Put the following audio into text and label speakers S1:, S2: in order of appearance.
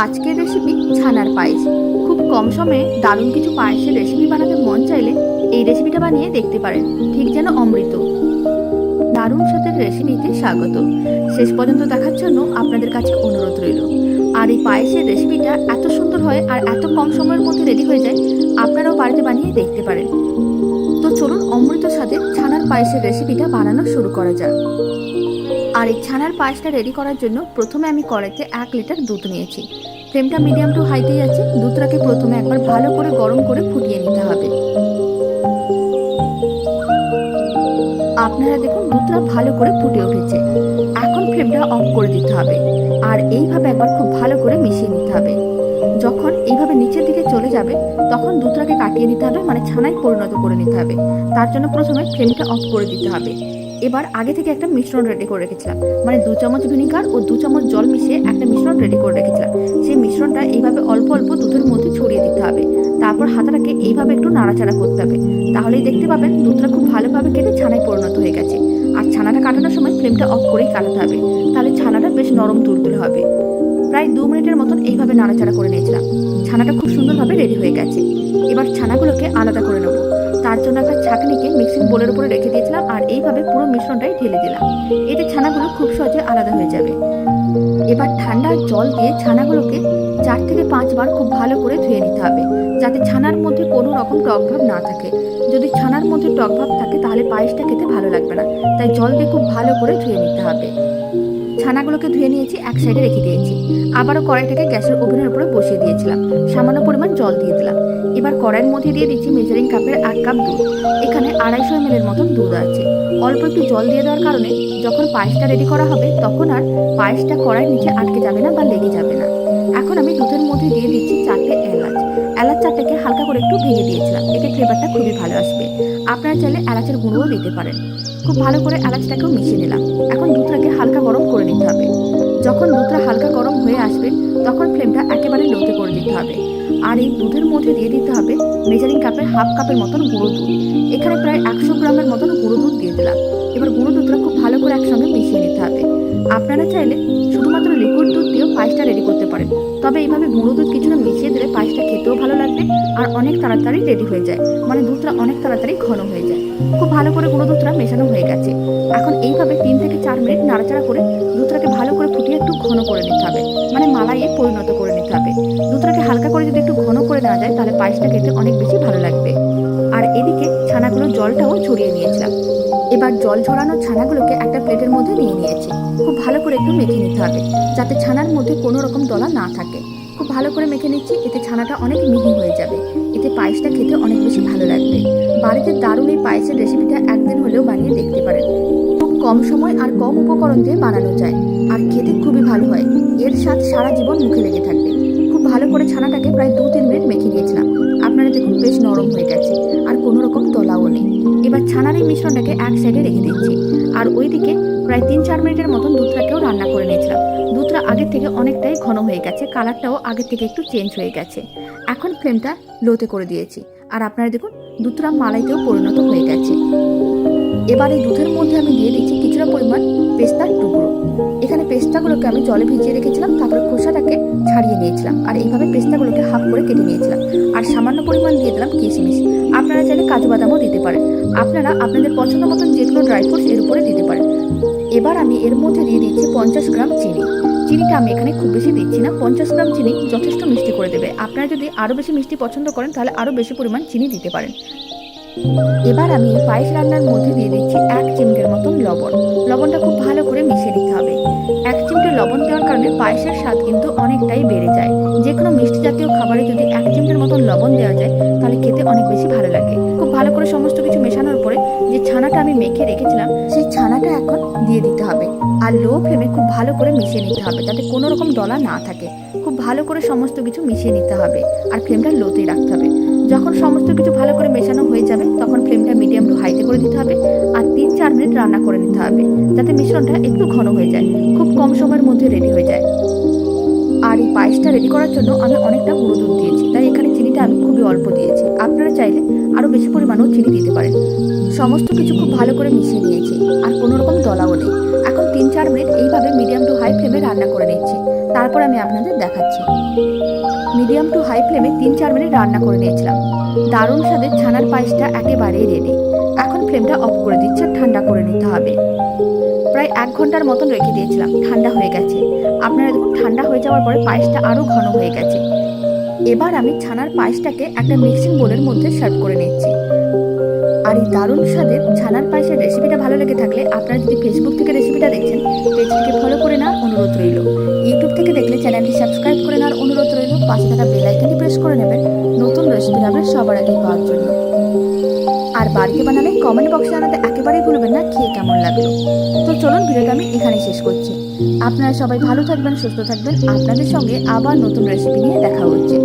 S1: আজকের রেসিপি ছানার পায়েস। খুব কম সময়ে দারুণ কিছু পায়েসের রেসিপি বানাতে মন চাইলে এই রেসিপিটা বানিয়ে দেখতে পারেন, ঠিক যেন অমৃত। দারুণ স্বাদের রেসিপিতে স্বাগত। শেষ পর্যন্ত দেখার জন্য আপনাদের কাছে অনুরোধ রইল। আর এই পায়েসের রেসিপিটা এত সুন্দর হয় আর এত কম সময়ের মধ্যে রেডি হয়ে যায়, আপনারাও বাড়িতে বানিয়ে দেখতে পারেন। তো চলুন অমৃত স্বাদের ছানার পায়েসের রেসিপিটা বানানো শুরু করা যাক। আর এই ছানার পায়েসটা রেডি করার জন্য প্রথমে আমি কড়াইতে 1 লিটার দুধ নিয়েছি। ফ্লেমটা মিডিয়াম টু হাইতেই আছে। দুধটাকে প্রথমে একবার ভালো করে গরম করে ফুটিয়ে নিতে হবে। আপনারা দেখুন দুধটা ভালো করে ফুটে উঠেছে। এখন ফ্লেমটা অফ করে দিতে হবে আর এইভাবে একবার খুব ভালো করে মিশিয়ে নিতে হবে। যখন এইভাবে নিচের দিকে চলে যাবে তখন দুধটাকে কাটিয়ে নিতে হবে, মানে ছানায় পরিণত করে নিতে হবে। তার জন্য প্রথমে ফ্লেমটা অফ করে দিতে হবে। এবার আগে থেকে একটা মিশ্রণ রেডি করে রেখেছিলাম, মানে 2 চামচ ভিনিগার ও 2 চামচ জল মিশিয়ে একটা মিশ্রণ রেডি করে রেখেছিলাম। সেই মিশ্রণটা এইভাবে অল্প অল্প দুধের মধ্যে ছড়িয়ে দিতে হবে। তারপর হাতাটাকে এইভাবে একটু নাড়াচাড়া করতে হবে। তাহলেই দেখতে পাবেন দুধটা খুব ভালোভাবে কেটে ছানায় পরিণত হয়ে গেছে। আর ছানাটা কাটানোর সময় ফ্লেমটা অফ করেই কাটাতে হবে, তাহলে ছানাটা বেশ নরম তুলতুলে হবে। প্রায় 2 মিনিটের মতন এইভাবে নাড়াচাড়া করে নিয়েছিলাম। ছানাটা খুব সুন্দরভাবে রেডি হয়ে গেছে। এবার ছানাগুলোকে আলাদা করে নেব। তার জন্য একটা ছাঁকনিকে মিক্সিং বোলের উপরে রেখে দিয়েছিলাম আর এইভাবে পুরো মিশ্রণটাই ঢেলে দিলাম। এতে ছানাগুলো খুব সহজে আলাদা হয়ে যাবে। এবার ঠান্ডা জল দিয়ে ছানাগুলোকে 4 থেকে 5 বার খুব ভালো করে ধুয়ে নিতে হবে, যাতে ছানার মধ্যে কোনো রকম টক ভাব না থাকে। যদি ছানার মধ্যে টক ভাব থাকে তাহলে পায়েসটা খেতে ভালো লাগবে না, তাই জল দিয়ে খুব ভালো করে ধুয়ে নিতে হবে। ছানাগুলোকে ধুয়ে নিয়েছি, এক সাইডে রেখে দিয়েছি। আবারও কড়াইটাকে গ্যাসের ওভেনের উপরে বসিয়ে দিয়েছিলাম। সামান্য পরিমাণ জল দিয়ে দিলাম। এবার কড়াইয়ের মধ্যে দিয়ে দিচ্ছি মেজারিং কাপের 1 কাপ দুধ। এখানে 250 ml এর মতন দুধ আছে। অল্প একটু জল দিয়ে দেওয়ার কারণে যখন পায়েসটা রেডি করা হবে তখন আর পায়েসটা কড়াইয়ের নিচে আটকে যাবে না বা লেগে যাবে না। এখন আমি দুধের মধ্যে দিয়ে দিচ্ছি 4টে এলাচ। এলাচ 4টেকে হালকা করে একটু ভেঙে দিয়েছিলাম, এতে ফ্লেভারটা খুবই ভালো আসবে। আপনারা চাইলে এলাচের গুঁড়োও দিতে পারেন। খুব ভালো করে এলাচটাকেও মিশিয়ে নিলাম। এখন দুধটাকে হালকা গরম করে নিতে হবে। যখন দুধটা হালকা গরম হয়ে আসবে তখন ফ্লেমটা একেবারে লোতে করে দিতে হবে। আর এই দুধের মধ্যে দিয়ে দিতে হবে মেজারিং কাপের 1/2 কাপের মতন গুঁড়ো দুধ। এখানে প্রায় 100 গ্রামের মতন গুঁড়ো দুধ দিয়ে দিলাম। এবার গুঁড়ো দুধটা খুব ভালো করে একসঙ্গে মিশিয়ে নিতে হবে। আপনারা চাইলে শুধুমাত্র লিকুইড দুধ দিয়েও পায়েসটা রেডি করতে পারেন, তবে এইভাবে গুঁড়ো দুধ কিছুটা মিশিয়ে দিলে পায়েসটা খেতেও ভালো লাগবে আর অনেক তাড়াতাড়ি রেডি হয়ে যায়, মানে দুধটা অনেক তাড়াতাড়ি ঘন হয়ে যায়। খুব ভালো করে গুঁড়ো দুধটা মেশানো হয়ে গেছে। এখন এইভাবে 3 থেকে 4 মিনিট নাড়াচাড়া করে দুধটাকে ভালো করে ফুটিয়ে একটু ঘন করে নিতে হবে, মানে মালাইয়ে পরিণত করে নিতে হবে। দুধটাকে হালকা করে যদি একটু ঘন করে নেওয়া যায় তাহলে পায়েসটা খেতে অনেক বেশি ভালো লাগবে। আর এদিকে ছানাগুলো জলটাও ছড়িয়ে নিয়েছিলাম। এবার জল ঝরানো ছানাগুলোকে একটা প্লেটের মধ্যে নিয়ে নিয়েছি। খুব ভালো করে একটু মেখে নিতে হবে, যাতে ছানার মধ্যে কোনো রকম দলা না থাকে। খুব ভালো করে মেখে নিচ্ছি, এতে ছানাটা অনেক মিহি হয়ে যাবে। এতে পায়েসটা খেতে অনেক বেশি ভালো লাগবে। বাড়িতে দারুণ এই পায়েসের রেসিপিটা একদিন হলেও বানিয়ে দেখতে পারেন। খুব কম সময় আর কম উপকরণ দিয়ে বানানো যায় আর খেতে খুবই ভালো হয়। এর স্বাদ সারা জীবন মুখে লেগে থাকবে। খুব ভালো করে ছানাটাকে প্রায় 2-3 মিনিট মেখে নিয়েছিলাম। আপনারা দেখুন বেশ নরম হয়ে গেছে আর কোনো রকম দলাও নেই। এবার ছানার এই মিশ্রণটাকে এক সাইডে রেখে দিচ্ছি। আর ওইদিকে প্রায় 3-4 মিনিটের মতন দুধটাকেও রান্না করে নিয়েছিলাম। দুধটা আগের থেকে অনেকটাই ঘন হয়ে গেছে, কালারটাও আগের থেকে একটু চেঞ্জ হয়ে গেছে। এখন ফ্লেমটা লোতে করে দিয়েছি আর আপনারা দেখুন দুধটা মালাইতেও পরিণত হয়ে গেছে। এবার এই দুধের মধ্যে আমি দিয়ে দিচ্ছি কিছুটা পরিমাণ পেস্তার টুকরো। এখানে পেস্তাগুলোকে আমি জলে ভিজিয়ে রেখেছিলাম, তারপরে খোসাটাকে ছাড়িয়ে নিয়েছিলাম আর এইভাবে পেস্তাগুলোকে হাফ করে কেটে নিয়েছিলাম। আর সামান্য পরিমাণ দিয়ে দিলাম কিশমিশ। আপনারা চাইলে কাজু বাদামও দিতে পারেন। আপনারা আপনাদের পছন্দ মতন যে কোনো ড্রাই ফ্রুটস এর উপরে দিতে পারেন। এবার আমি এর মধ্যে দিয়ে দিচ্ছি 50 গ্রাম চিনি। চিনিটা আমি এখানে খুব বেশি দিচ্ছি না, 50 গ্রাম চিনি যথেষ্ট মিষ্টি করে দেবে। আপনারা যদি আরও বেশি মিষ্টি পছন্দ করেন তাহলে আরও বেশি পরিমাণ চিনি দিতে পারেন। এবার আমি পায়েস রান্নার মধ্যে দিয়ে দিচ্ছি 1 চিমটের মতন লবণ। লবণটা খুব ভালো করে মিশিয়ে নিতে হবে। 1 চিমটে লবণ দেওয়ার কারণে পায়েসের স্বাদ কিন্তু অনেকটাই বেড়ে যায়। যে কোনো মিষ্টি জাতীয় খাবারে যদি 1 চিমটের মতন লবণ দেওয়া যায় তাহলে খেতে অনেক বেশি ভালো লাগে। খুব ভালো করে সমস্ত কিছু মেশানোর পরে যে ছানাটা আমি মেখে রেখেছিলাম সেই ছানাটা এখন দিয়ে দিতে হবে আর লো ফ্লেমে খুব ভালো করে মিশিয়ে নিতে হবে, যাতে কোনো রকম দলা না থাকে। খুব ভালো করে সমস্ত কিছু মিশিয়ে নিতে হবে আর ফ্লেমটা লোতেই রাখতে হবে। যখন সমস্ত কিছু ভালো করে মেশানো হয়ে যাবে তখন ফ্লেমটা মিডিয়াম টু হাইতে করে দিতে হবে আর 3-4 মিনিট রান্না করে নিতে হবে, যাতে মিশ্রণটা একটু ঘন হয়ে যায়। খুব কম সময়ের মধ্যে রেডি হয়ে যায়। আর এই পায়েসটা রেডি করার জন্য আমি অনেকটা গুঁড়ো দুধ দিয়েছি, তাই এখানে চিনিটা আমি খুবই অল্প দিয়েছি। আপনারা চাইলে আরও বেশি পরিমাণেও চিনি দিতে পারেন। সমস্ত কিছু খুব ভালো করে মিশিয়ে নিয়েছি আর কোনো রকম দলাও নেই। এখন 3-4 মিনিট এইভাবে মিডিয়াম টু হাই ফ্লেমে রান্না করে নিচ্ছি। তারপর আমি আপনাদের দেখাচ্ছি। মিডিয়াম টু হাই ফ্লেমে 3-4 মিনিট রান্না করে নিয়েছিলাম। দারুণ স্বাদের ছানার পায়েসটা একেবারেই রেডি। এখন ফ্লেমটা অফ করে দিচ্ছি, ঠান্ডা করে নিতে হবে। প্রায় 1 ঘন্টার মতন রেখে দিয়েছিলাম, ঠান্ডা হয়ে গেছে। আপনারা দেখুন ঠান্ডা হয়ে যাওয়ার পরে পায়েসটা আরও ঘন হয়ে গেছে। এবার আমি ছানার পায়েসটাকে একটা মিক্সিং বোলের মধ্যে সার্ভ করে নিচ্ছি। আর এই দারুণ স্বাদের ছানার পায়েসের রেসিপিটা ভালো লেগে থাকলে আপনারা যদি ফেসবুক থেকে রেসিপিটা দেখছেন, পেজটিকে ফলো করে নেওয়ার অনুরোধ রইল। ইউটিউব থেকে দেখলে চ্যানেলটি সাবস্ক্রাইব করে নেওয়ার অনুরোধ রইল। পাশে থাকা বেল আইকনটি প্রেস করে নেবেন নতুন রেসিপির আপডেট সবার আগে পাওয়ার জন্য। আর বাড়িতে বানালে কমেন্ট বক্সে জানাতে একেবারেই ভুলবেন না খেয়ে কেমন লাগলো। তো চলুন ভিডিওটা আমি এখানেই শেষ করছি। আপনারা সবাই ভালো থাকবেন, সুস্থ থাকবেন। আপনাদের সঙ্গে আবার নতুন রেসিপি নিয়ে দেখা হচ্ছে।